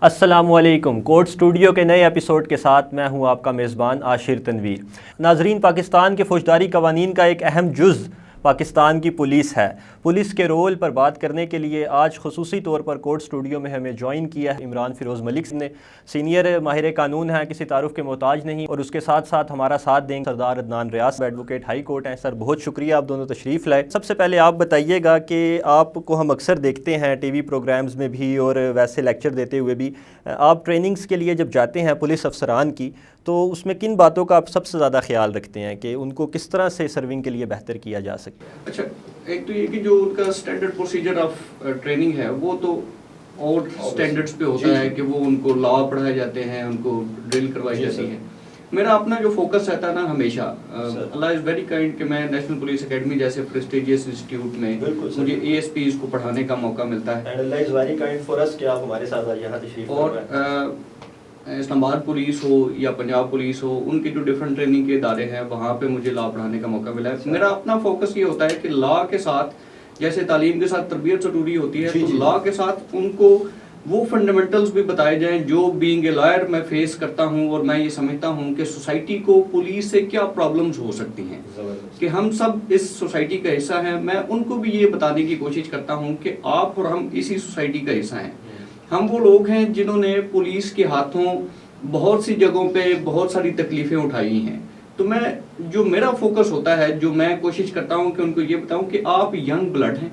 السلام علیکم. Code studio کے نئے ایپیسوڈ کے ساتھ میں ہوں آپ کا میزبان عاشر تنویر. ناظرین، پاکستان کے فوجداری قوانین کا ایک اہم جز پاکستان کی پولیس ہے. پولیس کے رول پر بات کرنے کے لیے آج خصوصی طور پر کوڈ اسٹوڈیو میں ہمیں جوائن کیا ہے عمران فیروز ملک نے. سینئر ماہر قانون ہیں، کسی تعارف کے محتاج نہیں، اور اس کے ساتھ ساتھ ہمارا ساتھ دیں گے سردار عدنان ریاض، ایڈوکیٹ ہائی کورٹ ہیں. سر بہت شکریہ، آپ دونوں تشریف لائے. سب سے پہلے آپ بتائیے گا کہ آپ کو ہم اکثر دیکھتے ہیں ٹی وی پروگرامز میں بھی اور ویسے لیکچر دیتے ہوئے بھی. آپ ٹریننگز کے لیے جب جاتے ہیں پولیس افسران کی، تو اس میں کن باتوں کا آپ سب سے زیادہ خیال رکھتے ہیں کہ ان کو کس طرح سے سرونگ کے لیے بہتر کیا جا سکے؟ اچھا، ایک تو یہ کہ جو ان کا اسٹینڈرڈ پروسیجر آف ٹریننگ ہے وہ تو اور اسٹینڈرڈس پہ ہوتا ہے کہ وہ ان کو لا پڑھائے جاتے ہیں، ان کو ڈرل کروائی جاتی ہے. میرا اپنا جو فوکس رہتا ہے نا ہمیشہ، اللہ از ویری کائنڈ کہ میں نیشنل پولیس اکیڈمی جیسے پریسٹیجیس انسٹیٹیوٹ میں مجھے اے ایس پیز کو پڑھانے کا موقع ملتا ہے. اور اسلام آباد پولیس ہو یا پنجاب پولیس ہو، ان کے جو ڈفرینٹ ٹریننگ کے ادارے ہیں وہاں پہ مجھے لا پڑھانے کا موقع ملا ہے. میرا اپنا فوکس یہ ہوتا ہے کہ لا کے ساتھ جیسے تعلیم کے ساتھ تربیت ضروری ہوتی ہے، تو لا کے ساتھ ان کو وہ فنڈامنٹلز بھی بتائے جائیں جو بینگ اے لائر میں فیس کرتا ہوں. اور میں یہ سمجھتا ہوں کہ سوسائٹی کو پولیس سے کیا پرابلمز ہو سکتی ہیں، کہ ہم سب اس سوسائٹی کا حصہ ہیں. میں ان کو بھی یہ بتانے کی کوشش کرتا ہوں کہ آپ اور ہم اسی سوسائٹی کا حصہ ہیں. ہم وہ لوگ ہیں جنہوں نے پولیس کے ہاتھوں بہت سی جگہوں پہ بہت ساری تکلیفیں اٹھائی ہیں. تو میں جو میرا فوکس ہوتا ہے، جو میں کوشش کرتا ہوں کہ ان کو یہ بتاؤں کہ آپ ینگ بلڈ ہیں،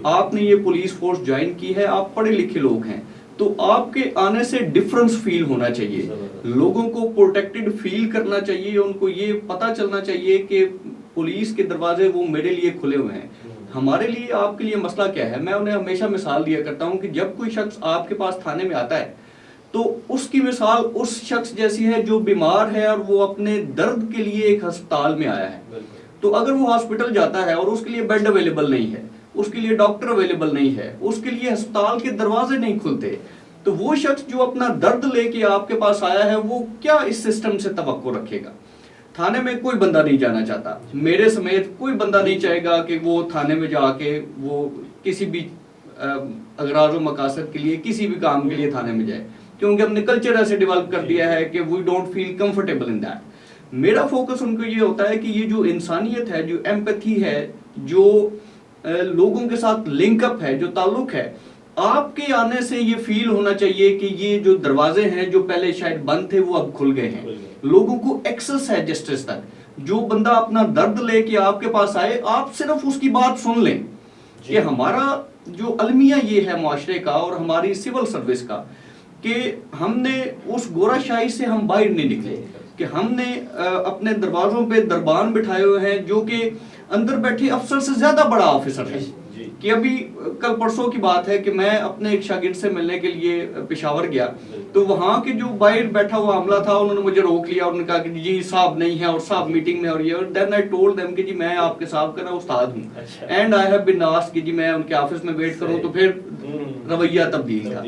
آپ نے یہ پولیس فورس جوائن کی ہے، آپ پڑھے لکھے لوگ ہیں، تو آپ کے آنے سے ڈفرنس فیل ہونا چاہیے، لوگوں کو پروٹیکٹڈ فیل کرنا چاہیے، ان کو یہ پتا چلنا چاہیے کہ پولیس کے دروازے وہ میرے لیے کھلے ہوئے ہیں. ہمارے لیے آپ کے لیے مسئلہ کیا ہے؟ میں انہیں ہمیشہ مثال دیا کرتا ہوں کہ جب کوئی شخص آپ کے پاس تھانے میں آتا ہے تو اس کی مثال اس شخص جیسی ہے جو بیمار ہے اور وہ اپنے درد کے لیے ایک ہسپتال میں آیا ہے. تو اگر وہ ہاسپٹل جاتا ہے اور اس کے لیے بیڈ اویلیبل نہیں ہے، اس کے لیے ڈاکٹر اویلیبل نہیں ہے، اس کے لیے ہسپتال کے دروازے نہیں کھلتے، تو وہ شخص جو اپنا درد لے کے آپ کے پاس آیا ہے وہ کیا اس سسٹم سے توقع رکھے گا؟ تھانے میں کوئی بندہ نہیں جانا چاہتا، میرے سمیت کوئی بندہ نہیں چاہے گا کہ وہ تھانے میں جا کے وہ کسی بھی اغراض و مقاصد کے لیے کسی بھی کام کے لیے تھانے میں جائے، کیونکہ ہم نے کلچر ایسے ڈیولپ کر دیا ہے کہ we don't feel comfortable in that. میرا فوکس ان کو یہ ہوتا ہے کہ یہ جو انسانیت ہے، جو ایمپتھی ہے، جو لوگوں کے ساتھ لنک اپ ہے، جو تعلق ہے، آپ کے آنے سے یہ فیل ہونا چاہیے کہ یہ جو دروازے ہیں جو پہلے شاید بند تھے وہ اب کھل گئے ہیں، لوگوں کو ایکسس ہے جسٹس تک. جو بندہ اپنا درد لے کے آپ کے پاس آئے، آپ صرف اس کی بات سن لیں. کہ ہمارا جو المیہ یہ ہے معاشرے کا اور ہماری سول سروس کا کہ ہم نے اس گورا شاہی سے ہم باہر نہیں نکلے، کہ ہم نے اپنے دروازوں پہ دربان بٹھائے ہوئے ہیں جو کہ اندر بیٹھے افسر سے زیادہ بڑا آفیسر ہے. کہ ابھی کل پرسوں کی بات ہے کہ میں اپنے ایک شاگرد سے ملنے کے لیے پشاور گیا، تو وہاں کے جو باہر بیٹھا ہوا عملہ تھا انہوں نے مجھے روک لیا اور انہوں نے کہا کہ جی صاحب نہیں ہے اور صاحب میٹنگ میں، اور یہ دین آئی ٹولڈ دیم کہ جی میں آپ کے صاحب کا نا استاد ہوں، and I have been asked کہ جی میں ان کے آفس میں ویٹ کروں. تو پھر رویہ تبدیل تھا.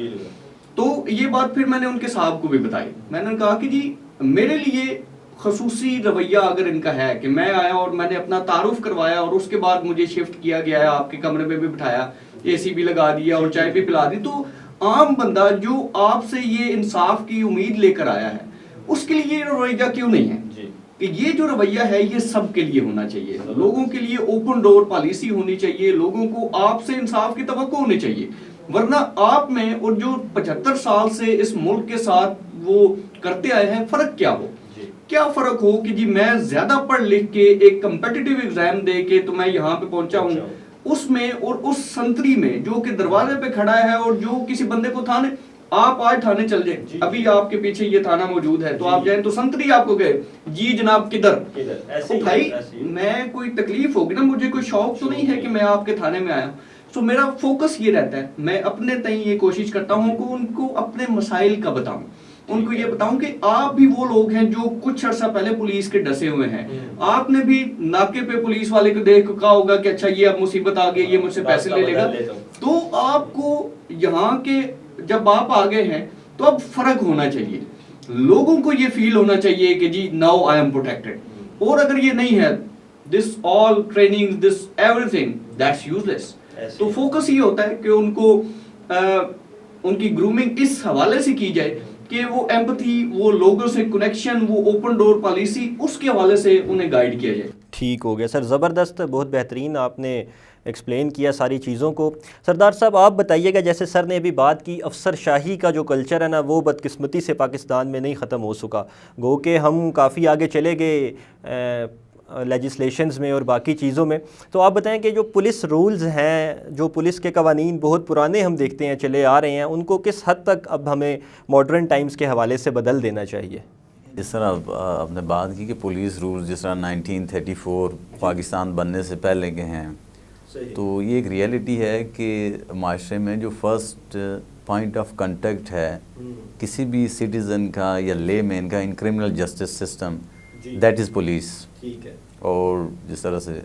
تو یہ بات پھر میں نے ان کے صاحب کو بھی بتائی. میں نے کہا کہ جی میرے لیے خصوصی رویہ اگر ان کا ہے کہ میں آیا اور میں نے اپنا تعارف کروایا اور اس کے بعد مجھے شفٹ کیا گیا ہے، آپ کے کمرے میں بھی بٹھایا، اے سی بھی لگا دیا اور چائے بھی پلا دی، تو عام بندہ جو آپ سے یہ انصاف کی امید لے کر آیا ہے اس کے لیے یہ رویہ کیوں نہیں ہے؟ کہ یہ جو رویہ ہے یہ سب کے لیے ہونا چاہیے، لوگوں کے لیے اوپن ڈور پالیسی ہونی چاہیے، لوگوں کو آپ سے انصاف کی توقع ہونی چاہیے. ورنہ آپ میں اور جو 75 سال سے اس ملک کے ساتھ وہ کرتے آئے ہیں فرق کیا ہو؟ کیا فرق ہو کہ جی میں زیادہ پڑھ لکھ کے ایک کمپیٹیٹیو ایگزام دے کے تو میں یہاں پہ پہنچا ہوں، اس میں اور اس سنتری میں جو کہ دروازے پہ کھڑا ہے اور جو کسی بندے کو تھانے، آپ آج تھانے چل جائیں، ابھی آپ کے پیچھے یہ تھانہ موجود ہے تو آپ جائیں تو سنتری آپ کو کہے جی جناب کدھر. تو بھائی میں کوئی تکلیف ہوگی نا، مجھے کوئی شوق تو نہیں ہے کہ میں آپ کے تھانے میں آیا ہوں. تو میرا فوکس یہ رہتا ہے، میں اپنے تئیں یہ کوشش کرتا ہوں کہ ان کو اپنے مسائل کا بتاؤں، ان کو یہ بتاؤں کہ آپ بھی وہ لوگ ہیں جو کچھ عرصہ پہلے پولیس کے ڈسے ہوئے ہیں. آپ نے بھی ناکے پہ پولیس والے کو دیکھ کہا ہوگا کہ اچھا یہ اب مصیبت آ گئی، یہ مجھ سے پیسے لے لے گا. تو آپ کو یہاں کے جب آپ آگے ہیں تو اب فرق ہونا چاہیے، لوگوں کو یہ فیل ہونا چاہیے کہ جی ناؤ آئی ایم پروٹیکٹڈ. اور اگر یہ نہیں ہے، this all training, this everything that's useless. تو فوکس یہ ہوتا ہے کہ ان کو ان کی گرومنگ اس حوالے سے کی جائے کہ وہ ایمپتھی، وہ لوگوں سے کنیکشن، وہ اوپن ڈور پالیسی، اس کے حوالے سے انہیں گائیڈ کیا جائے۔ ٹھیک ہو گیا سر، زبردست، بہت بہترین آپ نے ایکسپلین کیا ساری چیزوں کو۔ سردار صاحب آپ بتائیے گا، جیسے سر نے ابھی بات کی افسر شاہی کا جو کلچر ہے نا، وہ بدقسمتی سے پاکستان میں نہیں ختم ہو سکا، گو کہ ہم کافی آگے چلے گئے لیجسلیشنز میں اور باقی چیزوں میں۔ تو آپ بتائیں کہ جو پولیس رولز ہیں، جو پولیس کے قوانین بہت پرانے ہم دیکھتے ہیں چلے آ رہے ہیں، ان کو کس حد تک اب ہمیں ماڈرن ٹائمز کے حوالے سے بدل دینا چاہیے؟ جس طرح آپ نے بات کی کہ پولیس رولز جس طرح 1934 پاکستان بننے سے پہلے کے ہیں، تو یہ ایک ریئلٹی ہے کہ معاشرے میں جو فرسٹ پوائنٹ آف کنٹیکٹ ہے کسی بھی سٹیزن کا یا لے مین کا in criminal justice system, that is police. اور جس طرح سے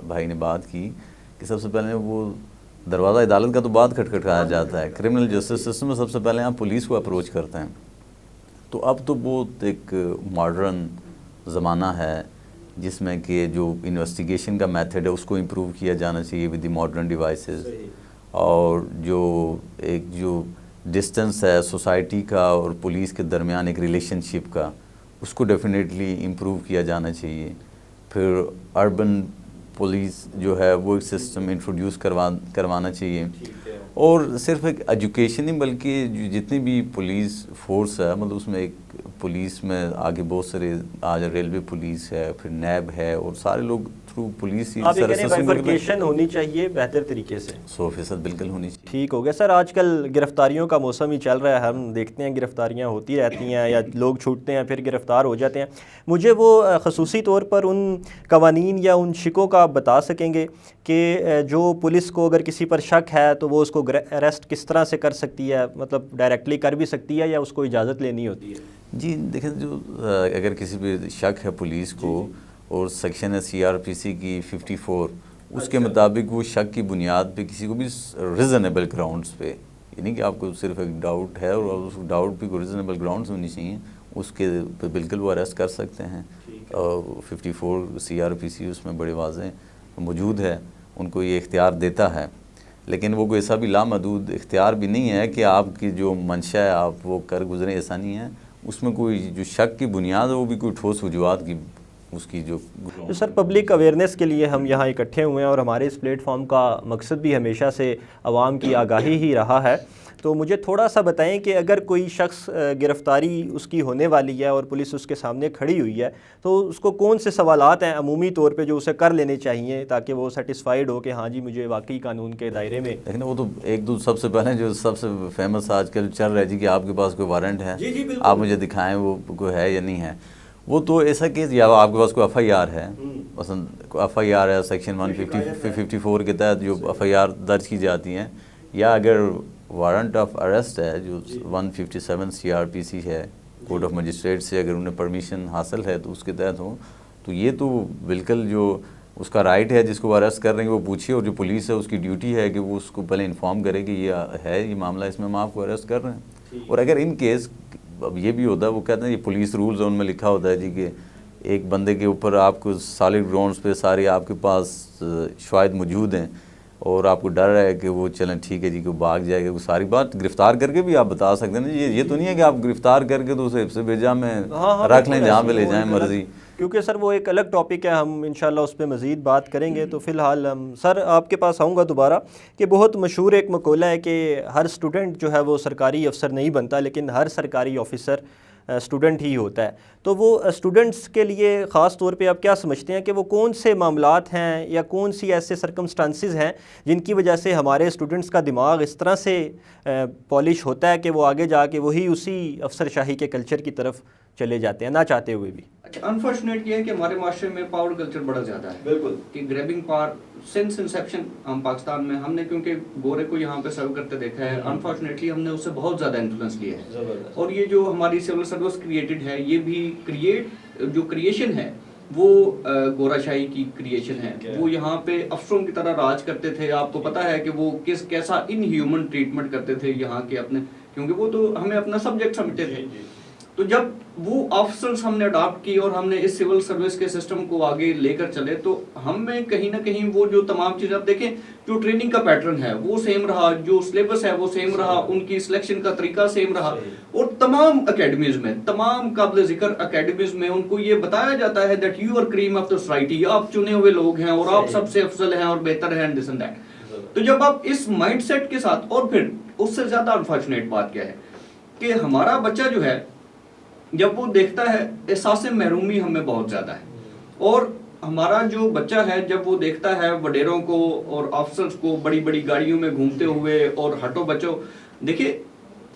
بھائی نے بات کی کہ سب سے پہلے وہ دروازہ عدالت کا تو بعد کھٹکھٹایا جاتا ہے، کرمنل جسٹس سسٹم میں سب سے پہلے آپ پولیس کو اپروچ کرتے ہیں۔ تو اب تو بہت ایک ماڈرن زمانہ ہے جس میں کہ جو انویسٹیگیشن کا میتھڈ ہے اس کو امپروو کیا جانا چاہیے ود دی ماڈرن ڈیوائسز، اور جو ڈسٹنس ہے سوسائٹی کا اور پولیس کے درمیان ایک ریلیشن شپ کا، اس کو ڈیفینیٹلی امپروو کیا جانا چاہیے۔ پھر اربن پولیس جو ہے وہ ایک سسٹم انٹروڈیوس کروانا چاہیے، اور صرف ایک ایجوکیشن نہیں بلکہ جتنی بھی پولیس فورس ہے، مطلب اس میں ایک پولیس میں آگے بہت سارے آج ریلوے پولیس ہے، پھر نیب ہے، اور سارے لوگ تھرو پولیس ہی بائیفرکیشن ہونی چاہیے بہتر طریقے سے۔ 100% بالکل ہونی چاہیے۔ ٹھیک ہو گیا سر، آج کل گرفتاریوں کا موسم ہی چل رہا ہے، ہم دیکھتے ہیں گرفتاریاں ہوتی رہتی ہیں یا لوگ چھوٹتے ہیں پھر گرفتار ہو جاتے ہیں۔ مجھے وہ خصوصی طور پر ان قوانین یا ان شکوں کا آپ بتا سکیں گے کہ جو پولیس کو اگر کسی پر شک ہے تو وہ اس کو اریسٹ کس طرح سے کر سکتی ہے، مطلب ڈائریکٹلی کر بھی سکتی ہے یا اس کو اجازت لینی ہوتی ہے؟ جی دیکھیں، جو اگر کسی پہ شک ہے پولیس کو، اور سیکشن ہے CRPC کی 54، اس کے مطابق وہ شک کی بنیاد پہ کسی کو بھی ریزنیبل گراؤنڈز پہ، یعنی کہ آپ کو صرف ایک ڈاؤٹ ہے اور اس ڈاؤٹ پہ کوئی ریزنیبل گراؤنڈز ہونی چاہیے، اس کے پہ بالکل وہ اریسٹ کر سکتے ہیں۔ 54 CRPC اس میں بڑے واضح موجود ہے، ان کو یہ اختیار دیتا ہے، لیکن وہ کوئی ایسا بھی لامحدود اختیار بھی نہیں ہے کہ آپ کی جو منشا ہے آپ وہ کر گزریں، ایسا نہیں ہے۔ اس میں کوئی جو شک کی بنیاد ہے وہ بھی کوئی ٹھوس وجوہات کی اس کی جو سر پبلک اویئرنیس کے لیے ہم یہاں اکٹھے ہوئے ہیں، اور ہمارے اس پلیٹ فارم کا مقصد بھی ہمیشہ سے عوام کی آگاہی ہی رہا ہے۔ تو مجھے تھوڑا سا بتائیں کہ اگر کوئی شخص گرفتاری اس کی ہونے والی ہے اور پولیس اس کے سامنے کھڑی ہوئی ہے، تو اس کو کون سے سوالات ہیں عمومی طور پہ جو اسے کر لینے چاہیے تاکہ وہ سیٹسفائیڈ ہو کہ ہاں جی مجھے واقعی قانون کے دائرے میں؟ لیکن وہ تو ایک دو سب سے پہلے جو سب سے فیمس آج کل چل رہا ہے جی کہ آپ کے پاس کوئی وارنٹ ہے، آپ مجھے دکھائیں وہ کوئی ہے یا نہیں ہے۔ وہ تو ایسا کیس یا آپ کے پاس کوئی FIR ہے، مثلا FIR ہے سیکشن 154 کے تحت جو FIR درج کی جاتی ہیں، یا اگر وارنٹ آف اریسٹ ہے جو 157 CRPC ہے کورٹ آف مجسٹریٹ سے، اگر انہیں پرمیشن حاصل ہے تو اس کے تحت ہوں، تو یہ تو بالکل جو اس کا رائٹ ہے جس کو وہ اریسٹ کر رہے ہیں وہ پوچھیے، اور جو پولیس ہے اس کی ڈیوٹی ہے کہ وہ اس کو پہلے انفارم کرے کہ یہ ہے یہ معاملہ، اس میں ہم آپ کو اریسٹ کر رہے ہیں۔ اور اگر ان کیس اب یہ بھی ہوتا ہے، وہ کہتے ہیں یہ پولیس رولز ان میں لکھا ہوتا ہے جی کہ ایک بندے کے اوپر آپ کو سالڈ گراؤنڈز پہ سارے آپ کے پاس شواہد موجود ہیں، اور آپ کو ڈر ہے کہ وہ چلیں ٹھیک ہے جی کہ وہ بھاگ جائے گا، وہ ساری بات گرفتار کر کے بھی آپ بتا سکتے ہیں۔ یہ تو نہیں ہے کہ آپ گرفتار کر کے تو اسے حفظ بھیجا میں رکھ لیں جہاں پہ لے جائیں مرضی، کیونکہ سر وہ ایک الگ ٹاپک ہے، ہم انشاءاللہ اس پہ مزید بات کریں گے۔ تو فی الحال سر آپ کے پاس آؤں گا دوبارہ کہ بہت مشہور ایک مقولہ ہے کہ ہر اسٹوڈنٹ جو ہے وہ سرکاری افسر نہیں بنتا، لیکن ہر سرکاری آفیسر اسٹوڈنٹ ہی ہوتا ہے۔ تو وہ اسٹوڈنٹس کے لیے خاص طور پہ آپ کیا سمجھتے ہیں کہ وہ کون سے معاملات ہیں یا کون سی ایسے سرکمسٹانسز ہیں جن کی وجہ سے ہمارے اسٹوڈنٹس کا دماغ اس طرح سے پالش ہوتا ہے کہ وہ آگے جا کے وہی اسی افسر شاہی کے کلچر کی طرف چلے جاتے ہیں نہ چاہتے ہوئے بھی؟ اچھا، انفارچونیٹ یہ ہے کہ ہمارے معاشرے میں پاور کلچر بڑا زیادہ ہے، بالکل، کہ گریبنگ پاور سنس انسیپشن ہم پاکستان میں ہم نے کیونکہ گورے کو یہاں پہ سرو کرتے دیکھا ہے، انفارچونیٹلی ہم نے اس سے بہت زیادہ انفلوئنس لیا ہے، اور یہ جو ہماری سول سروس کریٹڈ ہے، یہ بھی جو کریشن ہے وہ گورا شاہی کی کریشن ہے۔ وہ یہاں پہ افسروں کی طرح راج کرتے تھے، آپ کو پتہ ہے کہ وہ کیسا ان ہیومن ٹریٹمنٹ کرتے تھے یہاں کے اپنے، کیونکہ وہ تو ہمیں اپنا سبجیکٹ سمجھتے تھے۔ تو جب وہ آفیسرز ہم نے اڈاپٹ کی اور ہم نے اس سول سروس کے سسٹم کو آگے لے کر چلے تو ہم میں کہیں نہ کہیں وہ جو تمام چیزیں آپ دیکھیں جو ٹریننگ کا پیٹرن ہے وہ سیم رہا, جو سلیبس ہے وہ سیم رہا, ان کی سلیکشن کا طریقہ سیم رہا, اور تمام اکیڈمیز میں, تمام قابل ذکر اکیڈمیز میں ان کو یہ بتایا جاتا ہے that you are cream of the society, آپ چنے ہوئے لوگ ہیں اور آپ سب سے افضل ہیں اور بہتر ہیں دس اینڈ دیٹ. تو جب آپ اس مائنڈ سیٹ کے ساتھ, اور پھر اس سے زیادہ انفارچونیٹ بات کیا ہے کہ ہمارا بچہ جو ہے جب وہ دیکھتا ہے احساس محرومی ہمیں بہت زیادہ ہے, اور ہمارا جو بچہ ہے جب وہ دیکھتا ہے وڈیروں کو اور آفیسرز کو بڑی بڑی گاڑیوں میں گھومتے ہوئے اور ہٹو بچو, دیکھیے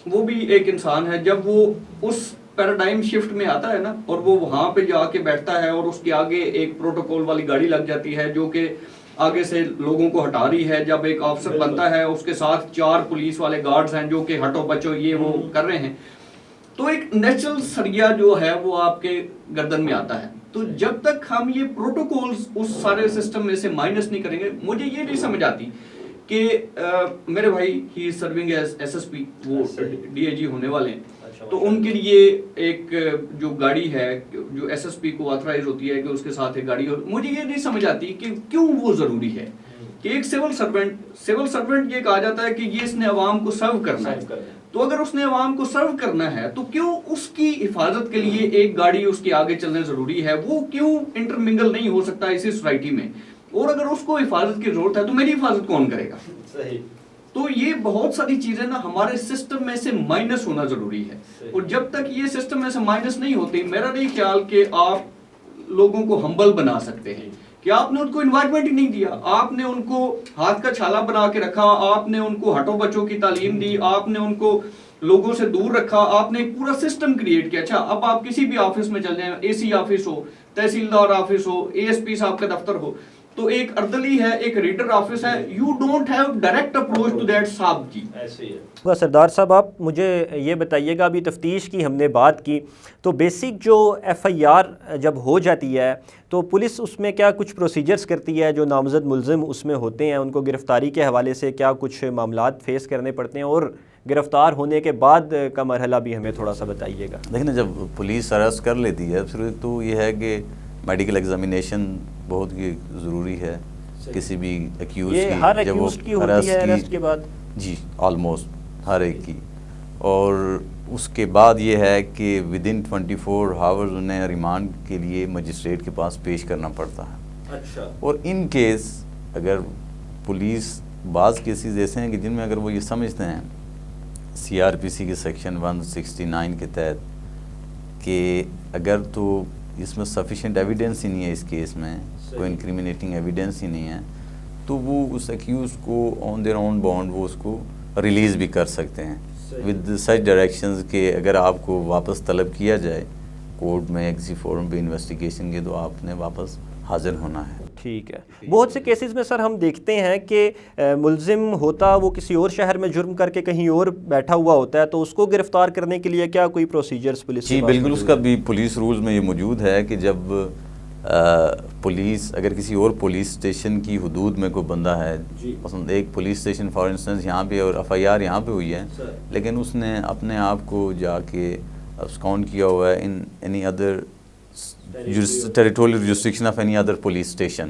وہ بھی ایک انسان ہے, جب وہ اس پیراڈائم شفٹ میں آتا ہے نا اور وہ وہاں پہ جا کے بیٹھتا ہے اور اس کے آگے ایک پروٹوکول والی گاڑی لگ جاتی ہے جو کہ آگے سے لوگوں کو ہٹا رہی ہے, جب ایک آفیسر بنتا ہے اس کے ساتھ 4 پولیس والے گارڈز ہیں جو کہ ہٹو بچو یہ وہ کر رہے ہیں, تو ایک نیچرل سریا جو ہے وہ آپ کے گردن میں آتا ہے. تو جب تک ہم یہ پروٹوکولز اس سارے سسٹم میں سے مائنس نہیں کریں گے, مجھے یہ نہیں سمجھ آتی کہ میرے بھائی ہی serving as S S P, وہ ڈی اے جی ہونے والے ہیں, تو ان کے لیے ایک جو گاڑی ہے جو ایس ایس پی کو آتھرائز ہوتی ہے کہ اس کے ساتھ ایک گاڑی ہو, مجھے یہ نہیں سمجھ آتی کہ کیوں وہ ضروری ہے کہ ایک سول سرونٹ یہ کہا جاتا ہے کہ یہ اس نے عوام کو سرو کرنا ہے, تو اگر اس نے عوام کو سرو کرنا ہے تو کیوں اس کی حفاظت کے لیے ایک گاڑی اس کے آگے چلنا ضروری ہے, وہ کیوں انٹرمنگل نہیں ہو سکتا اسی سوسائٹی میں, اور اگر اس کو حفاظت کی ضرورت ہے تو میری حفاظت کون کرے گا. تو یہ بہت ساری چیزیں نا ہمارے سسٹم میں سے مائنس ہونا ضروری ہے, اور جب تک یہ سسٹم میں سے مائنس نہیں ہوتی, میرا نہیں خیال کہ آپ لوگوں کو ہمبل بنا سکتے ہیں, کہ آپ نے ان کو انوائرمنٹ ہی نہیں دیا, آپ نے ان کو ہاتھ کا چھالا بنا کے رکھا, آپ نے ان کو ہٹو بچوں کی تعلیم دی, آپ نے ان کو لوگوں سے دور رکھا, آپ نے ایک پورا سسٹم کریٹ کیا. اچھا اب آپ کسی بھی آفس میں چل جائیں, اے سی آفس ہو, تحصیلدار آفس ہو, اے ایس پی صاحب کا دفتر ہو, تو ایک اردلی ہے, ایک ریڈر آفس ہے, you don't have direct approach to that صاحب جی. ایسے ہی ہے. سردار صاحب آپ مجھے یہ بتائیے گا, ابھی تفتیش کی ہم نے بات کی, تو بیسک جو ایف آئی آر جب ہو جاتی ہے تو پولیس اس میں کیا کچھ پروسیجرز کرتی ہے, جو نامزد ملزم اس میں ہوتے ہیں ان کو گرفتاری کے حوالے سے کیا کچھ معاملات فیس کرنے پڑتے ہیں, اور گرفتار ہونے کے بعد کا مرحلہ بھی ہمیں تھوڑا سا بتائیے گا. دیکھیں نا, جب پولیس اریسٹ کر لیتی ہے پھر تو یہ ہے کہ میڈیکل ایگزامینیشن بہت ہی ضروری ہے کسی بھی ایکیوز کی, ہر جب وہ ایکیوزڈ کی ہوتی ہے اریسٹ کے بعد, جی آلموسٹ ہر ایک کی, اور اس کے بعد یہ ہے کہ ود ان 24 آورز انہیں ریمانڈ کے لیے مجسٹریٹ کے پاس پیش کرنا پڑتا ہے. اچھا. اور ان کیس اگر پولیس بعض کیسز ایسے ہیں کہ جن میں اگر وہ یہ سمجھتے ہیں سی آر پی سی کے سیکشن 169 کے تحت کہ اگر تو اس میں سفیشینٹ ایویڈنس ہی نہیں ہے, اس کیس میں کوئی انکریمنیٹنگ ایویڈنس ہی نہیں ہے, تو وہ اس ایکیوز کو آن دیئر اون بانڈ وہ اس کو ریلیز بھی کر سکتے ہیں ود سچ ڈائریکشنز کہ اگر آپ کو واپس طلب کیا جائے کورٹ میں کسی فورم پہ انویسٹیگیشن کے, تو آپ نے واپس حاضر ہونا ہے. ٹھیک ہے. بہت سے کیسز میں سر ہم دیکھتے ہیں کہ ملزم ہوتا وہ کسی اور شہر میں جرم کر کے کہیں اور بیٹھا ہوا ہوتا ہے, تو اس کو گرفتار کرنے کے لیے کیا کوئی پروسیجرز پولیس جی بالکل, اس کا بھی پولیس رولز میں یہ موجود ہے کہ جب پولیس اگر کسی اور پولیس اسٹیشن کی حدود میں کوئی بندہ ہے, مثلا ایک پولیس اسٹیشن فار انسٹنس یہاں پہ اور ایف آئی آر یہاں پہ ہوئی ہے, لیکن اس نے اپنے آپ کو جا کے ابسکاؤنٹ کیا ہوا ہے in any other territorial jurisdiction of any other police station,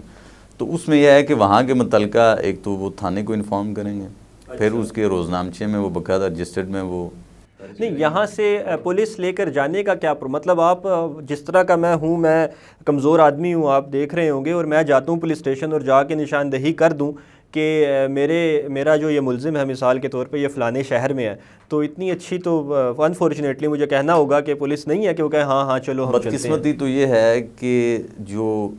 تو اس میں یہ ہے کہ وہاں کے متعلقہ ایک تو وہ تھانے کو انفارم کریں گے, پھر اس کے روزنامچے میں وہ باقاعدہ رجسٹرڈ میں وہ نہیں, یہاں سے پولیس لے کر جانے کا کیا مطلب, آپ جس طرح کا میں ہوں, میں کمزور آدمی ہوں, آپ دیکھ رہے ہوں گے, اور میں جاتا ہوں پولیس اسٹیشن اور جا کے نشاندہی کر دوں کہ میرا جو یہ ملزم ہے مثال کے طور پہ یہ فلانے شہر میں ہے, تو اتنی اچھی تو انفارچونیٹلی مجھے کہنا ہوگا کہ پولیس نہیں ہے کہ وہ کہے ہاں ہاں چلو ہم چلتے ہیں. بدقسمتی تو یہ ہے کہ جو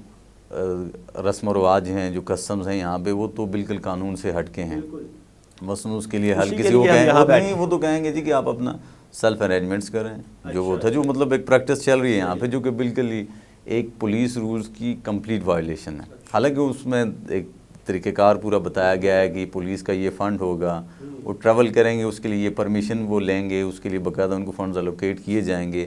رسم و رواج ہیں, جو کسٹمز ہیں یہاں پہ, وہ تو بالکل قانون سے ہٹ کے ہیں. مثلا اس کے لیے حل کسی کو کہیں, وہ تو کہیں گے جی کہ آپ اپنا سیلف ارینجمنٹس کریں, جو وہ تھا جو مطلب ایک پریکٹس چل رہی ہے یہاں پہ, جو کہ بالکل ہی ایک پولیس رولز کی کمپلیٹ وائلیشن ہے. حالانکہ اس میں ایک طریقہ کار پورا بتایا گیا ہے کہ پولیس کا یہ فنڈ ہوگا, وہ ٹریول کریں گے, اس کے لیے یہ پرمیشن وہ لیں گے, اس کے لیے باقاعدہ ان کو فنڈز الوکیٹ کیے جائیں گے.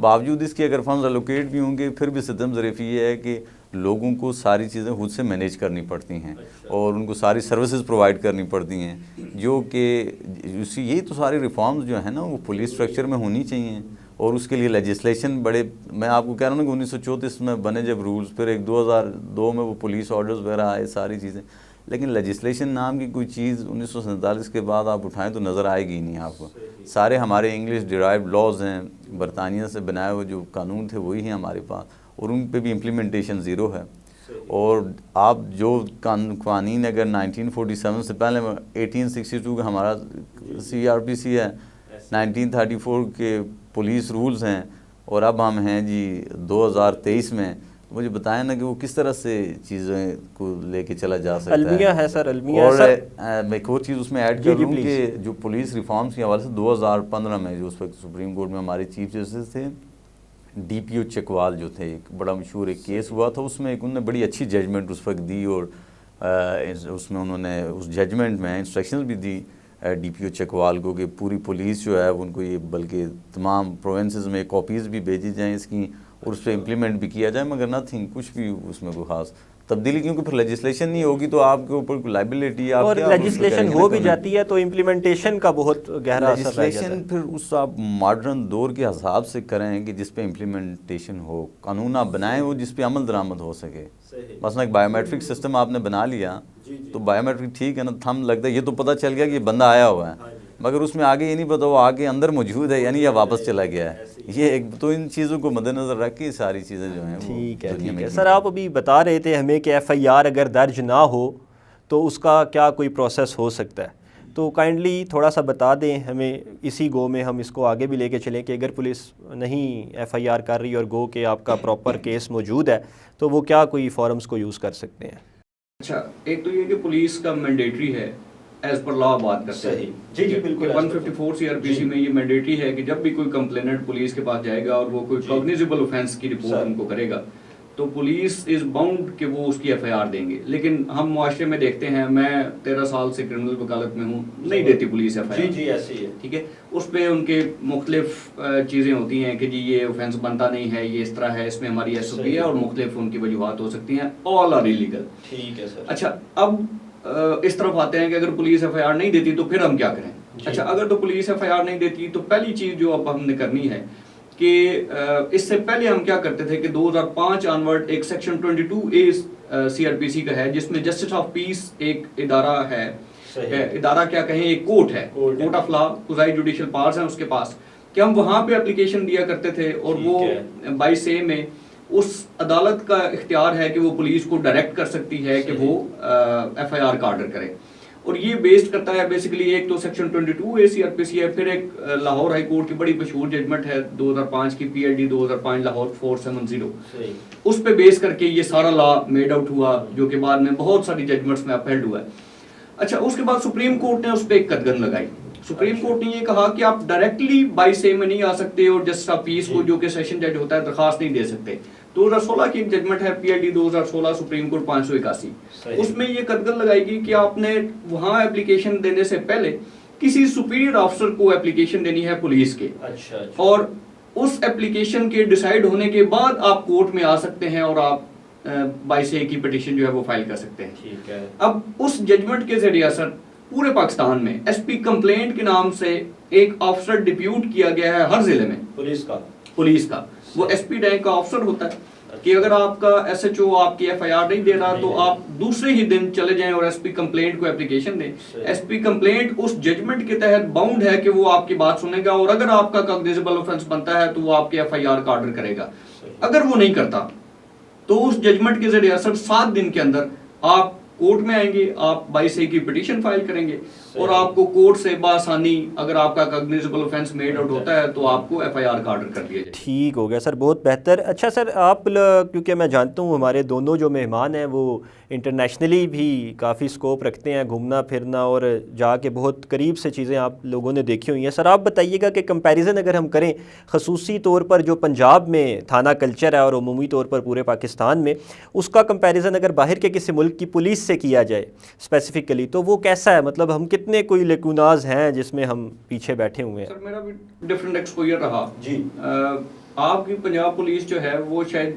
باوجود اس کے اگر فنڈز الوکیٹ بھی ہوں گے, پھر بھی ستم ظریف یہ ہے کہ لوگوں کو ساری چیزیں خود سے مینیج کرنی پڑتی ہیں اور ان کو ساری سروسز پرووائڈ کرنی پڑتی ہیں, جو کہ یہی تو ساری ریفارمز جو ہیں نا وہ پولیس اسٹرکچر میں ہونی چاہیے. اور اس کے لیے لیجسلیشن بڑے، میں آپ کو کہہ رہا ہوں نا کہ 1934 میں بنے جب رولز، پھر ایک 2002 میں وہ پولیس آرڈرز وغیرہ آئے، ساری چیزیں، لیکن لیجسلیشن نام کی کوئی چیز 1947 کے بعد آپ اٹھائیں تو نظر آئے گی ہی نہیں آپ کو. سارے ہمارے انگلش ڈرائیوڈ لاز ہیں، برطانیہ سے بنائے ہوئے جو قانون تھے وہی ہیں ہمارے پاس، اور ان پہ بھی امپلیمنٹیشن زیرو ہے. اور آپ جو قوانین اگر 1947 سے پہلے 1862 کا ہمارا CRPC ہے، 1934 کے پولیس رولز ہیں، اور اب ہم ہیں جی 2023 میں، مجھے بتائیں نا کہ وہ کس طرح سے چیزیں کو لے کے چلا جا سکتا ہے. المیہ ہے سر، المیہ. اور سر میں ایک اور چیز اس میں ایڈ کر لوں کہ جو پولیس ریفارمز کے حوالے سے 2015 میں جو اس وقت سپریم کورٹ میں ہمارے چیف جسٹس تھے DPO چکوال جو تھے، ایک بڑا مشہور ایک کیس ہوا تھا، اس میں ایک انہوں نے بڑی اچھی ججمنٹ اس وقت دی، اور اس میں انہوں نے اس ججمنٹ میں انسٹرکشنز بھی دی DPO چکوال کو کہ پوری پولیس جو ہے ان کو یہ، بلکہ تمام پروونسز میں کاپیز بھی بھیجی جائیں اس کی، اور اس پہ امپلیمنٹ بھی کیا جائے، مگر نتھنگ، کچھ بھی اس میں کوئی خاص تبدیلی، کیونکہ پھر لیجسلیشن نہیں ہوگی تو آپ کے اوپر کوئی لائبلٹی، اور لیجسلیشن ہو بھی جاتی ہے تو امپلیمنٹیشن کا بہت گہرا اثر رہ جاتا ہے. لیجسلیشن پھر اس آپ ماڈرن دور کے حساب سے کریں کہ جس پہ امپلیمنٹیشن ہو، قانون آپ بنائیں وہ جس پہ عمل درآمد ہو سکے. مثلا ایک بایو میٹرک سسٹم آپ نے بنا لیا تو بایو میٹرک ٹھیک ہے نا، تھم لگتا ہے، یہ تو پتہ چل گیا کہ یہ بندہ آیا ہوا ہے، مگر اس میں آگے یہ نہیں پتا وہ آگے اندر موجود ہے یعنی یا واپس چلا گیا ہے. یہ ایک تو ان چیزوں کو مد نظر رکھ کے ساری چیزیں جو ہیں. ٹھیک ہے. سر آپ ابھی بتا رہے تھے ہمیں کہ FIR اگر درج نہ ہو تو اس کا کیا کوئی پروسیس ہو سکتا ہے، تو کائنڈلی تھوڑا سا بتا دیں ہمیں، اسی گو میں ہم اس کو آگے بھی لے کے چلیں کہ اگر پولیس نہیں FIR کر رہی اور گو کہ آپ کا پراپر کیس موجود ہے تو وہ کیا کوئی فارمز کو یوز کر سکتے ہیں. اچھا، ایک تو یہ کہ پولیس کا مینڈیٹری ہے، ایز پر لا بات کرتے ہیں. جی بالکل. 154 CRPC میں یہ مینڈیٹری ہے کہ جب بھی کوئی کمپلیننٹ پولیس کے پاس جائے گا اور وہ کوئی کاگنیزیبل اوفینس کی رپورٹ ان کو کرے گا تو پولیس از باؤنڈ کہ وہ اس کی FIR دیں گے. لیکن ہم معاشرے میں دیکھتے ہیں، میں 13 سال سے کرمنل وکالت میں ہوں، نہیں دیتی پولیس FIR. جی ایسے ہی ہے. ٹھیک ہے، اس پہ ان کے مختلف چیزیں ہوتی ہیں کہ جی یہ اوفینس بنتا نہیں ہے، یہ اس طرح ہے، اس میں ہماری SOP ہے، اور مختلف ان کی وجوہات ہو سکتی ہیں. آل آر ایلیگل. ٹھیک ہے سر. اچھا، اب اس طرف آتے ہیں کہ اگر پولیس FIR نہیں دیتی تو پھر ہم کیا کریں. اچھا، اگر تو پولیس FIR نہیں دیتی تو پہلی چیز جو اب ہم نے کرنی ہے کہ اس سے پہلے ہم کیا کرتے تھے کہ 2005 آنورڈ ایک سیکشن 22A CRPC کا ہے جس میں جسٹس آف پیس ایک ادارہ ہے. ادارہ کیا کہیں، ایک کورٹ ہے، کورٹ آف لا، قضائی جوڈیشل پاورز ہیں اس کے پاس، کہ ہم وہاں پہ اپلیکیشن دیا کرتے تھے. اور وہ 22A میں اس عدالت کا اختیار ہے کہ وہ پولیس کو ڈائریکٹ کر سکتی ہے کہ وہ FIR کا آرڈر کرے. اور یہ بیسڈ کرتا ہے بیسیکلی، ایک تو سیکشن 22A CRPC ہے، پھر ایک لاہور ہائی کورٹ کی بڑی مشہور ججمنٹ ہے 2005 کی PLD 2005 لاہور 470. اس پہ بیس کر کے یہ سارا لا میڈ آؤٹ ہوا جو کہ بعد میں بہت ساری ججمنٹس میں اپہیلڈ ہوا ہے. اچھا، اس کے بعد سپریم کورٹ نے اس پہ ایک قدغن لگائی. سپریم کورٹ نے یہ کہا کہ آپ ڈائریکٹلی 22A میں نہیں آ سکتے اور جسٹس آف پیس کو جو کہ سیشن جج ہوتا ہے درخواست نہیں دے سکتے. 2016 کی ایک ججمنٹ ہے PLD 2016 سپریم کورٹ 581. اس میں یہ قدغن لگائی گی کہ آپ نے وہاں اپلیکیشن دینے سے پہلے کسی سپیریئر آفسر کو اپلیکیشن دینی ہے پولیس کے. اور اس اپلیکیشن کے ڈیسائیڈ ہونے کے بعد آپ کورٹ میں آ سکتے ہیں اور آپ 22A کی پٹیشن جو ہے وہ فائل کر سکتے ہیں. ٹھیک ہے. اب اس ججمنٹ کے ذریعے اثر پورے پاکستان میں SP کمپلینٹ کے نام سے ایک آفسر ڈپیوٹ کیا گیا ہے ہر ضلع میں پولیس کا. وہ SP رینک کا آفسر ہوتا ہے کہ اگر آپ کا SHO آپ کی FIR نہیں دے رہا تو آپ دوسرے ہی دن چلے جائیں اور SP کمپلینٹ کو اپلیکیشن دیں. SP کمپلینٹ اس ججمنٹ کے تحت باؤنڈ ہے کہ وہ آپ کی بات سنے گا، اور اگر آپ کا کاگنیزیبل اوفینس بنتا ہے تو وہ آپ کے FIR کا آرڈر کرے گا. اگر وہ نہیں کرتا تو اس ججمنٹ کے ذریعے اثر 7 دن کے اندر آپ کورٹ میں آئیں گے، آپ 22A کی پٹیشن فائل کریں گے اور آپ کو کورٹ سے بآسانی اگر آپ کا کاگنیزیبل اوفینس میڈ آؤٹ ہوتا ہے تو آپ کو FIR کا آرڈر کر دیا جائے. ٹھیک ہو گیا سر، بہت بہتر. اچھا سر، آپ کیونکہ میں جانتا ہوں ہمارے دونوں جو مہمان ہیں وہ انٹرنیشنلی بھی کافی سکوپ رکھتے ہیں، گھومنا پھرنا اور جا کے بہت قریب سے چیزیں آپ لوگوں نے دیکھی ہوئی ہیں. سر آپ بتائیے گا کہ کمپیریزن اگر ہم کریں خصوصی طور پر جو پنجاب میں تھانہ کلچر ہے اور عمومی طور پر پورے پاکستان میں، اس کا کمپیریزن اگر باہر کے کسی ملک کی پولیس سے کیا جائے اسپیسیفکلی تو وہ کیسا ہے؟ مطلب ہم کتنے کوئی لیکوناز ہیں جس میں ہم پیچھے بیٹھے ہوئے ہیں؟ سر میرا بھی ڈفرینٹ ایکسپوجر رہا. جی آپ کی پنجاب پولیس جو ہے وہ شاید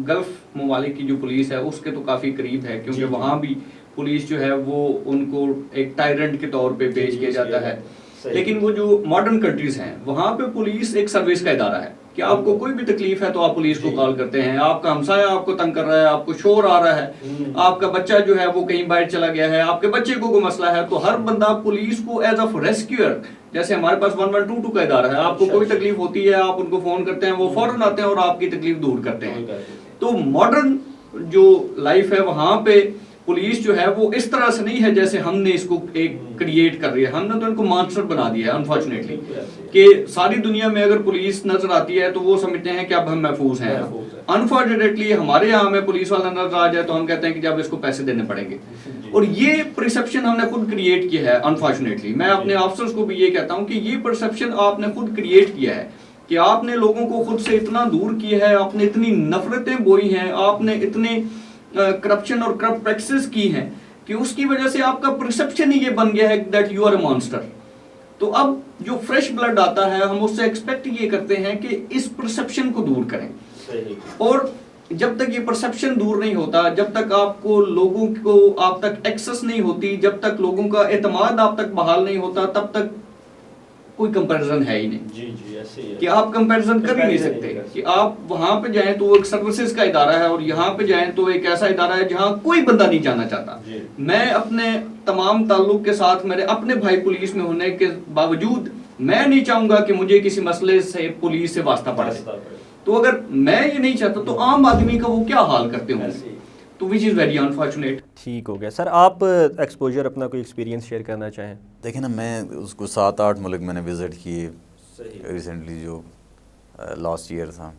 گلف ممالک کی جو پولیس ہے اس کے تو کافی قریب ہے، کیونکہ وہاں بھی پولیس جو ہے وہ ان کو ایک ٹائرنٹ کے طور پہ پیش کیا جاتا ہے. لیکن وہ جو ماڈرن کنٹریز ہیں وہاں پہ پولیس ایک سروس کا ادارہ ہے کہ آپ کو کوئی بھی تکلیف ہے تو آپ پولیس کو کال کرتے ہیں. آپ کا ہمسایہ آپ کو تنگ کر رہا ہے, آپ کو شور آ رہا ہے, آپ کا بچہ جو ہے وہ کہیں باہر چلا گیا ہے, آپ کے بچے کو کوئی مسئلہ ہے, تو ہر بندہ پولیس کو ایز اے ریسکیور, جیسے ہمارے پاس 1122 کا ادارہ ہے, آپ کو کوئی تکلیف ہوتی ہے آپ ان کو فون کرتے ہیں, وہ فوراً آتے ہیں اور آپ کی تکلیف دور کرتے ہیں. تو ماڈرن جو لائف ہے وہاں پہ پولیس جو ہے وہ اس طرح سے نہیں ہے جیسے ہم نے اس کو ایک کریٹ کر رہی ہے. ہم نے تو ان کو مانسٹر بنا دیا ہے انفارچونیٹلی, کہ ساری دنیا میں اگر پولیس نظر آتی ہے تو وہ سمجھتے ہیں کہ اب ہم محفوظ ہیں. انفارچونیٹلی ہمارے یہاں میں پولیس والا نظر آ جائے تو ہم کہتے ہیں کہ جب اس کو پیسے دینے پڑیں گے, اور یہ پرسیپشن ہم نے خود کریٹ کیا ہے. انفارچونیٹلی میں اپنے آفسرز کو بھی یہ کہتا ہوں کہ یہ پرسیپشن آپ نے خود کریٹ کیا ہے, کہ آپ نے لوگوں کو خود سے اتنا دور کیا ہے, آپ نے اتنی نفرتیں بوئی ہیں, آپ نے اتنے کرپشن اور کرپٹ پریکٹسز کی ہیں کہ اس کی وجہ سے آپ کا پرسیپشن ہی یہ بن گیا ہے that you are a monster. تو اب جو فریش بلڈ آتا ہے ہم اس سے ایکسپیکٹ یہ کرتے ہیں کہ اس پرسیپشن کو دور کریں, اور جب تک یہ پرسیپشن دور نہیں ہوتا, جب تک آپ کو لوگوں کو آپ تک ایکسس نہیں ہوتی, جب تک لوگوں کا اعتماد آپ تک بحال نہیں ہوتا, تب تک کوئی کمپیریزن ہے ہی نہیں, کہ آپ کمپیریزن کر ہی نہیں سکتے. کہ آپ وہاں پہ جائیں تو وہ ایک سروسز کا ادارہ ہے, اور یہاں پہ جائیں تو ایک ایسا ادارہ ہے جہاں کوئی بندہ نہیں جانا چاہتا. میں اپنے تمام تعلق کے ساتھ میرے اپنے بھائی پولیس میں ہونے کے باوجود میں نہیں چاہوں گا کہ مجھے کسی مسئلے سے پولیس سے واسطہ پڑے. تو اگر میں یہ نہیں چاہتا تو عام آدمی کا وہ کیا حال کرتے ہوں گے, تو وچ از ویری انفارچونیٹ. ٹھیک ہو گیا سر. آپ ایکسپوجر اپنا کوئی ایکسپیرینس شیئر کرنا چاہیں؟ دیکھیں نا, میں اس کو 7-8 ملک میں نے وزٹ کیے ریسنٹلی, جو لاسٹ ایئر تھا.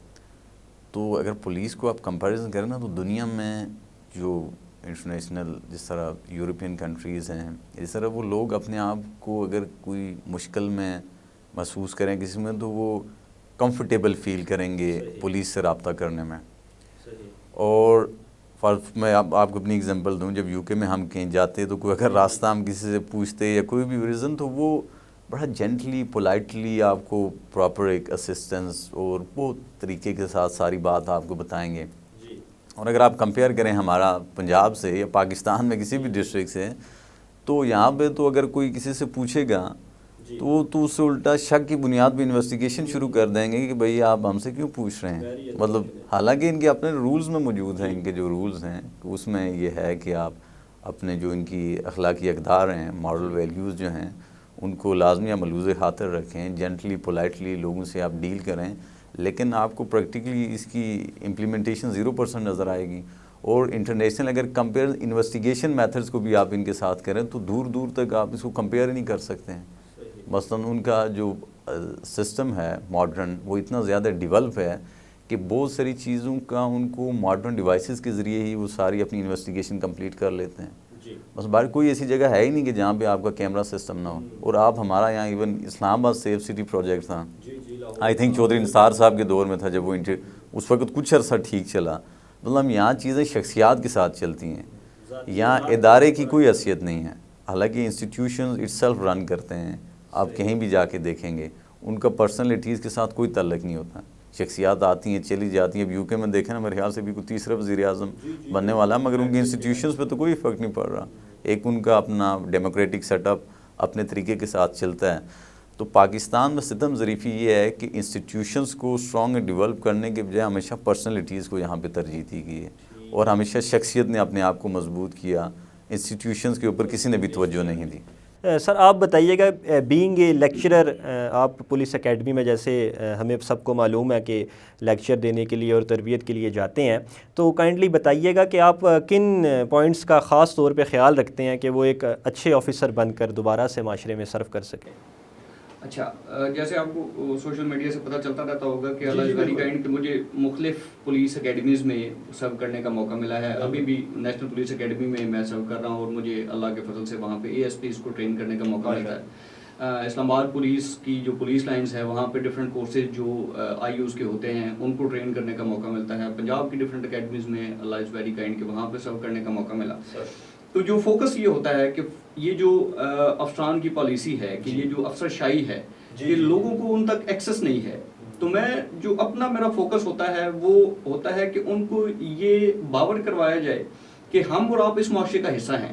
تو اگر پولیس کو آپ کمپیریزن کریں نا, تو دنیا میں جو انٹرنیشنل جس طرح یورپین کنٹریز ہیں, اس طرح وہ لوگ اپنے آپ کو اگر کوئی مشکل میں محسوس کریں کسی میں, تو وہ کمفرٹیبل فیل کریں گے پولیس سے رابطہ کرنے میں. اور میں آپ کو اپنی اگزامپل دوں, جب یو کے میں ہم کہیں جاتے تو کوئی اگر راستہ ہم کسی سے پوچھتے یا کوئی بھی ریزن, تو وہ بڑا جینٹلی پولائٹلی آپ کو پراپر ایک اسسٹنس اور وہ طریقے کے ساتھ ساری بات آپ کو بتائیں گے. اور اگر آپ کمپیئر کریں ہمارا پنجاب سے یا پاکستان میں کسی بھی ڈسٹرکٹ سے, تو یہاں پہ تو اگر کوئی کسی سے پوچھے گا تو اس سے الٹا شک کی بنیاد پہ انویسٹیگیشن شروع کر دیں گے کہ بھئی آپ ہم سے کیوں پوچھ رہے ہیں. مطلب حالانکہ ان کے اپنے رولز میں موجود ہیں, ان کے جو رولز ہیں اس میں یہ ہے کہ آپ اپنے جو ان کی اخلاقی اقدار ہیں, مارل ویلیوز جو ہیں, ان کو لازمی ملحوظ خاطر رکھیں, جینٹلی پولائٹلی لوگوں سے آپ ڈیل کریں. لیکن آپ کو پریکٹیکلی اس کی امپلیمنٹیشن 0% نظر آئے گی. اور انٹرنیشنل اگر کمپیئر انویسٹیگیشن میتھڈز کو بھی آپ ان کے ساتھ کریں تو دور دور تک آپ اس کو کمپیئر ہی نہیں کر سکتے ہیں. مثلاً ان کا جو سسٹم ہے ماڈرن, وہ اتنا زیادہ ڈیولپ ہے کہ بہت ساری چیزوں کا ان کو ماڈرن ڈیوائسز کے ذریعے ہی وہ ساری اپنی انویسٹیگیشن کمپلیٹ کر لیتے ہیں. بس باہر کوئی ایسی جگہ ہے ہی نہیں کہ جہاں پہ آپ کا کیمرہ سسٹم نہ ہو. اور آپ ہمارا یہاں ایون اسلام آباد سیف سٹی پروجیکٹ تھا, آئی تھنک چودھری نثار صاحب کے دور میں تھا, جب وہ اس وقت کچھ عرصہ ٹھیک چلا. مطلب یہاں چیزیں شخصیات کے ساتھ چلتی ہیں, یہاں ادارے کی کوئی حیثیت نہیں ہے. حالانکہ انسٹیٹیوشنز اٹ سیلف رن کرتے ہیں, آپ کہیں بھی جا کے دیکھیں گے ان کا پرسنالٹیز کے ساتھ کوئی تعلق نہیں ہوتا. شخصیات آتی ہیں چلی جاتی ہیں. اب یو کے میں دیکھیں نا, میرے خیال سے بھی کوئی تیسرا وزیر اعظم بننے والا ہے, مگر ان کی انسٹیٹیوشنز پہ تو کوئی فرق نہیں پڑ رہا. ایک ان کا اپنا ڈیموکریٹک سیٹ اپ اپنے طریقے کے ساتھ چلتا ہے. تو پاکستان میں ستم ظریفی یہ ہے کہ انسٹیٹیوشنز کو اسٹرانگ ڈیولپ کرنے کے بجائے ہمیشہ پرسنالٹیز کو یہاں پہ ترجیح دی گئی ہے, اور ہمیشہ شخصیت نے اپنے آپ کو مضبوط کیا, انسٹیٹیوشنز کے اوپر کسی نے بھی توجہ نہیں دی. سر آپ بتائیے گا, بینگ اے لیکچرر, آپ پولیس اکیڈمی میں جیسے ہمیں سب کو معلوم ہے کہ لیکچر دینے کے لیے اور تربیت کے لیے جاتے ہیں, تو کائنڈلی بتائیے گا کہ آپ کن پوائنٹس کا خاص طور پہ خیال رکھتے ہیں کہ وہ ایک اچھے آفیسر بن کر دوبارہ سے معاشرے میں سرو کر سکیں؟ اچھا, جیسے آپ کو سوشل میڈیا سے پتہ چلتا رہتا ہوگا کہ اللہ ویری کائنڈ کہ مجھے مختلف پولیس اکیڈمیز میں سرو کرنے کا موقع ملا ہے. ابھی بھی نیشنل پولیس اکیڈمی میں سرو کر رہا ہوں, اور مجھے اللہ کے فضل سے وہاں پہ ASPs کو ٹرین کرنے کا موقع ملتا ہے. اسلام آباد پولیس کی جو پولیس لائنز ہے وہاں پہ ڈفرینٹ کورسز جو IUs کے ہوتے ہیں ان کو ٹرین کرنے کا موقع ملتا ہے. پنجاب کی ڈفرینٹ اکیڈمیز میں اللہ از ویری کائنڈ کہ وہاں پہ سرو کرنے کا موقع ملا. تو جو فوکس یہ ہوتا ہے کہ یہ جو افسران کی پالیسی ہے کہ یہ جو افسر شاہی ہے کہ لوگوں کو ان تک ایکسس نہیں ہے, تو میں جو اپنا میرا فوکس ہوتا ہے وہ ہوتا ہے کہ ان کو یہ باور کروایا جائے کہ ہم اور آپ اس معاشرے کا حصہ ہیں,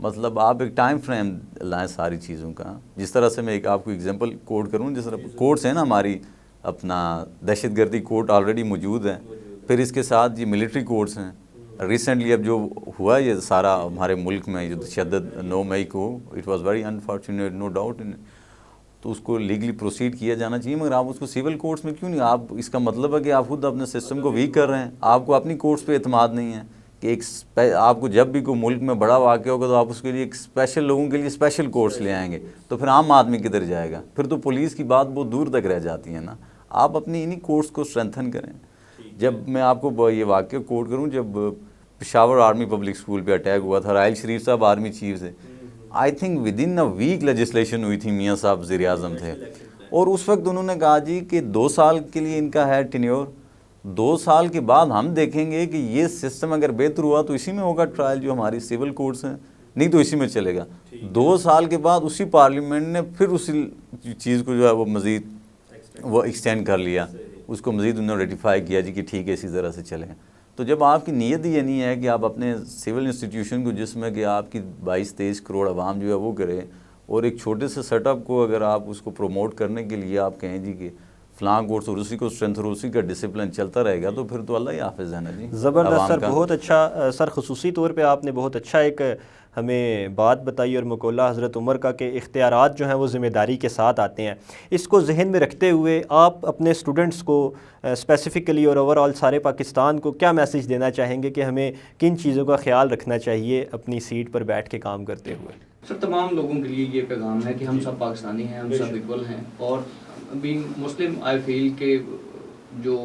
مطلب آپ ایک ٹائم فریم لائیں ساری چیزوں کا. جس طرح سے میں ایک آپ کو ایگزامپل کوٹ کروں, جس طرح کورٹس ہیں نا ہماری, اپنا دہشت گردی کورٹ آلریڈی موجود ہے, پھر اس کے ساتھ یہ ملٹری کورٹس ہیں. ریسنٹلی اب جو ہوا یہ سارا ہمارے ملک میں جو تشدد 9 مئی کو, it was very unfortunate, no doubt, تو اس کو لیگلی پروسیڈ کیا جانا چاہیے, مگر آپ اس کو سول کورٹس میں کیوں نہیں؟ آپ اس کا مطلب ہے کہ آپ خود اپنے سسٹم کو ویک کر رہے ہیں, آپ کو اپنی کورٹس پہ اعتماد نہیں ہے کہ ایک آپ کو جب بھی کوئی ملک میں بڑا واقعہ ہوگا تو آپ اس کے لیے ایک اسپیشل لوگوں کے لیے اسپیشل کورٹس لے آئیں گے, تو پھر عام آدمی کدھر جائے گا؟ پھر تو پولیس کی بات بہت دور تک رہ جاتی ہے نا. آپ اپنی انہی کورٹس کو اسٹرینتھن کریں. جب میں آپ کو یہ واقعہ کوٹ کروں, جب پشاور آرمی پبلک اسکول پہ اٹیک ہوا تھا, راحیل شریف صاحب آرمی چیف سے, I think within a week legislation ہوئی تھی, میاں صاحب وزیر اعظم تھے, اور اس وقت انہوں نے کہا جی کہ 2 سال کے لیے ان کا ہے ٹینیور, 2 سال کے بعد ہم دیکھیں گے کہ یہ سسٹم اگر بہتر ہوا تو اسی میں ہوگا ٹرائل, جو ہماری سول کورٹس ہیں, نہیں تو اسی میں چلے گا. 2 سال کے بعد اسی پارلیمنٹ نے پھر اسی چیز کو جو ہے وہ مزید وہ ایکسٹینڈ کر لیا, اس کو مزید انہوں نے ریٹیفائی کیا جی کہ ٹھیک ہے اسی طرح سے چلیں. تو جب آپ کی نیت یہ نہیں ہے کہ آپ اپنے سول انسٹیٹیوشن کو, جس میں کہ آپ کی 22-23 کروڑ عوام جو ہے وہ کرے, اور ایک چھوٹے سے سیٹ اپ کو اگر آپ اس کو پروموٹ کرنے کے لیے آپ کہیں جی کہ فلاں کورس اور اسی کو اسٹرینتھ اور اسی کا ڈسپلن چلتا رہے گا, تو پھر تو اللہ ہی حافظ ہے نا جی. زبردست سر, بہت اچھا سر. خصوصی طور پہ آپ نے بہت اچھا ایک ہمیں بات بتائی اور مقولہ حضرت عمر کا کہ اختیارات جو ہیں وہ ذمہ داری کے ساتھ آتے ہیں. اس کو ذہن میں رکھتے ہوئے آپ اپنے اسٹوڈنٹس کو اسپیسیفکلی اور اوور آل سارے پاکستان کو کیا میسیج دینا چاہیں گے کہ ہمیں کن چیزوں کا خیال رکھنا چاہیے اپنی سیٹ پر بیٹھ کے کام کرتے ہوئے؟ سر تمام لوگوں کے لیے یہ پیغام ہے کہ ہم سب پاکستانی ہیں, ہم سب ایکول ہیں, اور بینگ مسلم آئی فیل کہ جو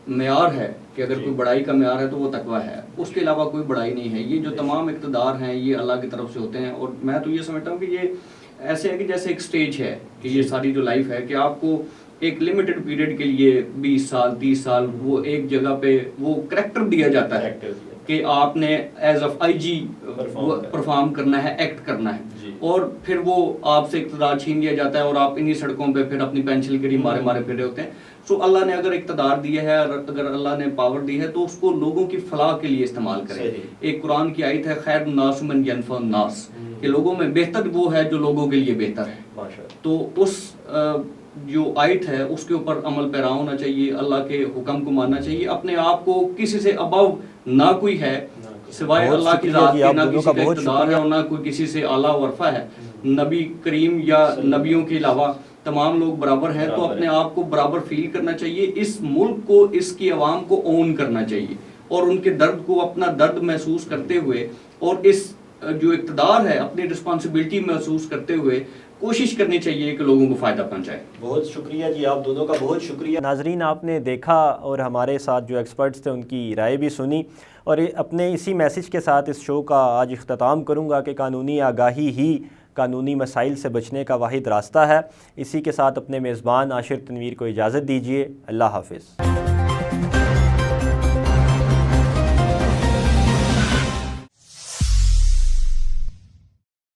معیار ہے کہ اگر کوئی بڑائی کا معیار ہے تو وہ تقویٰ ہے, اس کے علاوہ کوئی بڑائی نہیں ہے. یہ جو تمام اقتدار ہیں یہ اللہ کی طرف سے ہوتے ہیں, اور میں تو یہ سمجھتا ہوں کہ یہ ایسے ہے کہ جیسے ایک سٹیج ہے کہ یہ ساری جو لائف ہے کہ آپ کو ایک لمیٹڈ پیریڈ کے لیے 20 سال 30 سال وہ ایک جگہ پہ وہ کریکٹر دیا جاتا ہے کہ آپ نے as a I G perform کرنا ہے, ایکٹ کرنا ہے, اور پھر وہ آپ سے اقتدار چھین لیا جاتا ہے اور آپ انہی سڑکوں پہ پھر اپنی پینسل گری مارے مارے پھر رہے ہوتے ہیں. سو اللہ نے اگر اقتدار دیا ہے, اگر اللہ نے پاور دی ہے تو اس کو لوگوں کی فلاح کے لیے استعمال کریں. ایک قرآن کی آیت ہے خیر الناس من ینفع الناس, کہ لوگوں میں بہتر وہ ہے جو لوگوں کے لیے بہتر ہے. تو اس جو آیت ہے اس کے اوپر عمل پیرا ہونا چاہیے, اللہ کے حکم کو ماننا چاہیے, اپنے آپ کو کسی سے ابو نہ کوئی ہے سوائے اللہ کی ذات کے, نہ کسی کا اقتدار ہے اور نہ کوئی کسی سے اعلیٰ ورفہ ہے. نبی کریم یا نبیوں کے علاوہ تمام لوگ برابر ہیں, تو اپنے آپ کو برابر فیل کرنا چاہیے, اس ملک کو اس کی عوام کو اون کرنا چاہیے, اور ان کے درد کو اپنا درد محسوس کرتے ہوئے اور اس جو اقتدار ہے اپنی رسپانسبلٹی محسوس کرتے ہوئے کوشش کرنی چاہیے کہ لوگوں کو فائدہ پہنچائے. بہت شکریہ جی, آپ دونوں کا بہت شکریہ. ناظرین, آپ نے دیکھا اور ہمارے ساتھ جو ایکسپرٹس تھے ان کی رائے بھی سنی, اور اپنے اسی میسیج کے ساتھ اس شو کا آج اختتام کروں گا کہ قانونی آگاہی ہی قانونی مسائل سے بچنے کا واحد راستہ ہے. اسی کے ساتھ اپنے میزبان عاشر تنویر کو اجازت دیجیے. اللہ حافظ.